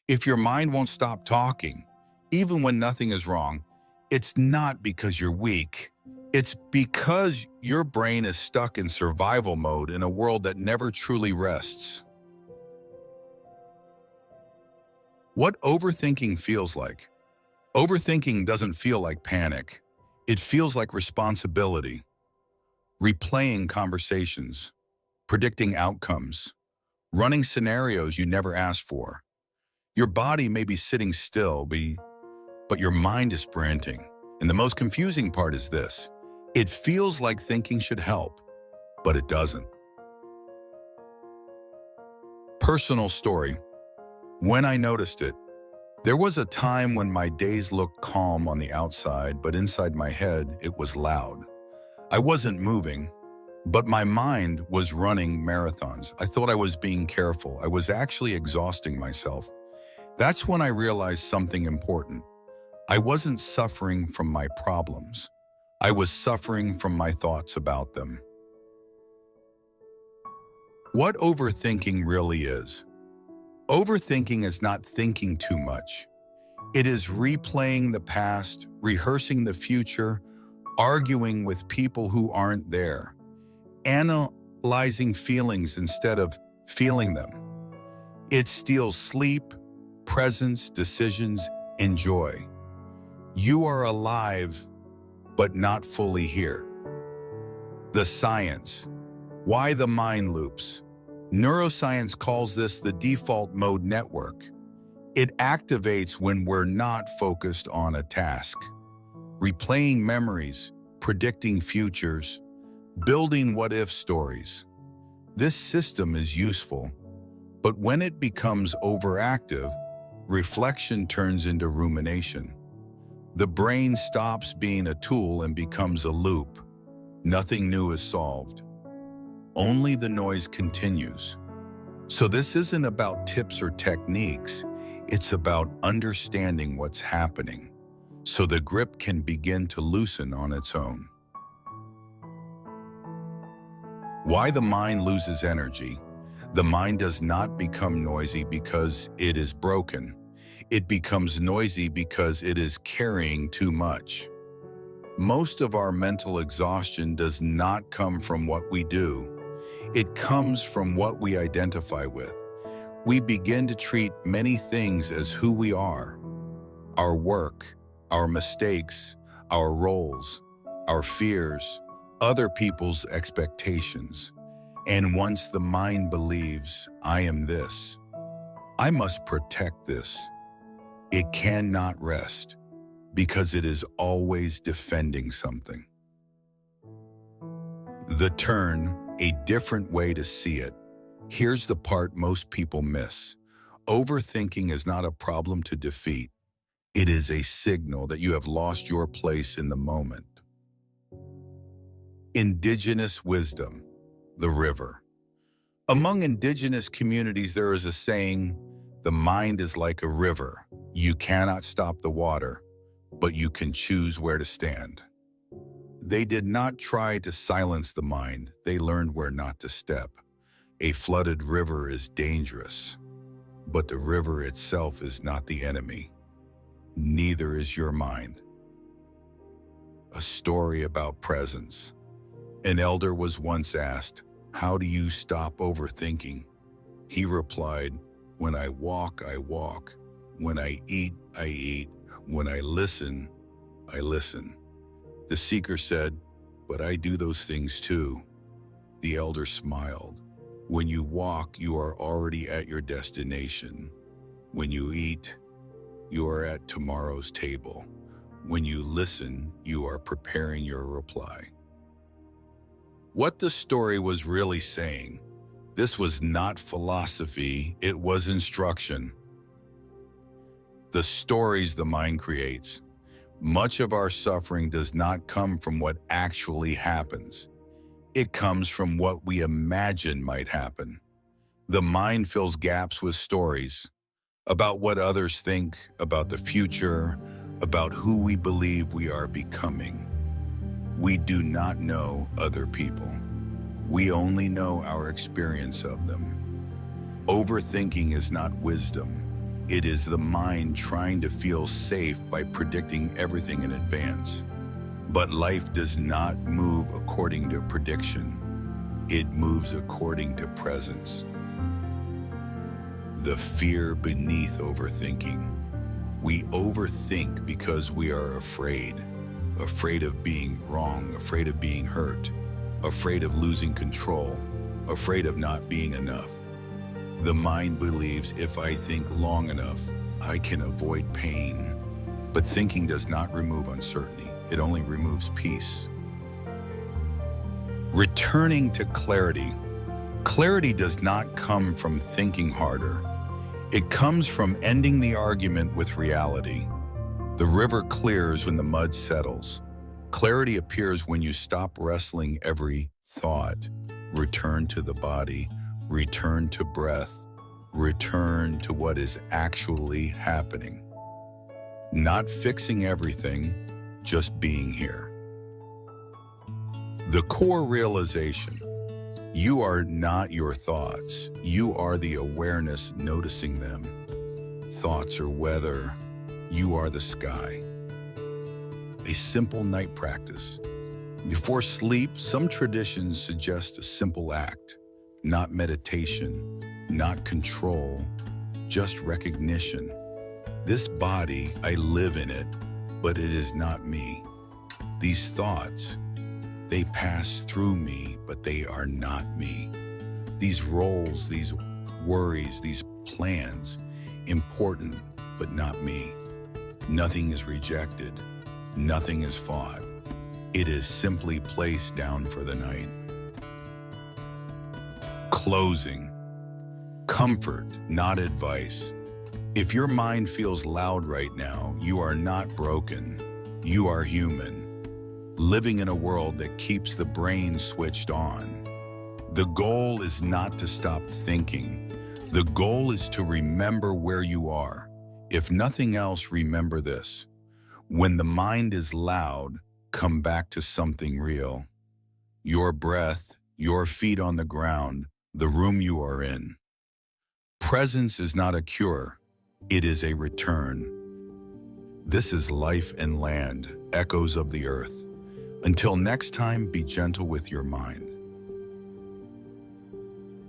If your mind won't stop talking, even when nothing is wrong, it's not because you're weak. It's because your brain is stuck in survival mode in a world that never truly rests. What overthinking feels like? Overthinking doesn't feel like panic. It feels like responsibility, replaying conversations, predicting outcomes, running scenarios you never asked for. Your body may be sitting still, but your mind is sprinting. And the most confusing part is this. It feels like thinking should help, but it doesn't. Personal story. When I noticed it, there was a time when my days looked calm on the outside, but inside my head, it was loud. I wasn't moving, but my mind was running marathons. I thought I was being careful. I was actually exhausting myself. That's when I realized something important. I wasn't suffering from my problems. I was suffering from my thoughts about them. What overthinking really is? Overthinking is not thinking too much. It is replaying the past, rehearsing the future, arguing with people who aren't there, analyzing feelings instead of feeling them. It steals sleep, presence, decisions, and joy. You are alive, but not fully here. The science. Why the mind loops? Neuroscience calls this the default mode network. It activates when we're not focused on a task. Replaying memories, predicting futures, building what-if stories. This system is useful, but when it becomes overactive, reflection turns into rumination. The brain stops being a tool and becomes a loop. Nothing new is solved. Only the noise continues. So this isn't about tips or techniques. It's about understanding what's happening, so the grip can begin to loosen on its own. Why the mind loses energy? The mind does not become noisy because it is broken. It becomes noisy because it is carrying too much. Most of our mental exhaustion does not come from what we do. It comes from what we identify with. We begin to treat many things as who we are. Our work, our mistakes, our roles, our fears, other people's expectations. And once the mind believes, I am this, I must protect this, it cannot rest because it is always defending something. The turn, a different way to see it. Here's the part most people miss. Overthinking is not a problem to defeat. It is a signal that you have lost your place in the moment. Indigenous wisdom, the river. Among indigenous communities, there is a saying, the mind is like a river. You cannot stop the water, but you can choose where to stand. They did not try to silence the mind. They learned where not to step. A flooded river is dangerous, but the river itself is not the enemy. Neither is your mind. A story about presence. An elder was once asked, how do you stop overthinking? He replied, when I walk, I walk. When I eat, I eat. When I listen, I listen. The seeker said, but I do those things too. The elder smiled. When you walk, you are already at your destination. When you eat, you are at tomorrow's table. When you listen, you are preparing your reply. What the story was really saying, this was not philosophy, it was instruction. The stories the mind creates. Much of our suffering does not come from what actually happens. It comes from what we imagine might happen. The mind fills gaps with stories about what others think, about the future, about who we believe we are becoming. We do not know other people. We only know our experience of them. Overthinking is not wisdom. It is the mind trying to feel safe by predicting everything in advance. But life does not move according to prediction. It moves according to presence. The fear beneath overthinking. We overthink because we are afraid of being wrong, afraid of being hurt, afraid of losing control, afraid of not being enough. The mind believes if I think long enough, I can avoid pain. But thinking does not remove uncertainty. It only removes peace. Returning to clarity. Clarity does not come from thinking harder. It comes from ending the argument with reality. The river clears when the mud settles. Clarity appears when you stop wrestling every thought. Return to the body, return to breath, return to what is actually happening. Not fixing everything, just being here. The core realization: you are not your thoughts. You are the awareness noticing them. Thoughts are weather. You are the sky. A simple night practice. Before sleep, some traditions suggest a simple act, not meditation, not control, just recognition. This body, I live in it, but it is not me. These thoughts, they pass through me, but they are not me. These roles, these worries, these plans, important, but not me. Nothing is rejected. Nothing is fought. It is simply placed down for the night. Closing. Comfort, not advice. If your mind feels loud right now, you are not broken. You are human, living in a world that keeps the brain switched on. The goal is not to stop thinking. The goal is to remember where you are. If nothing else, remember this. When the mind is loud, come back to something real. Your breath, your feet on the ground, the room you are in. Presence is not a cure. It is a return. This is Life and Land, Echoes of the Earth. Until next time, be gentle with your mind.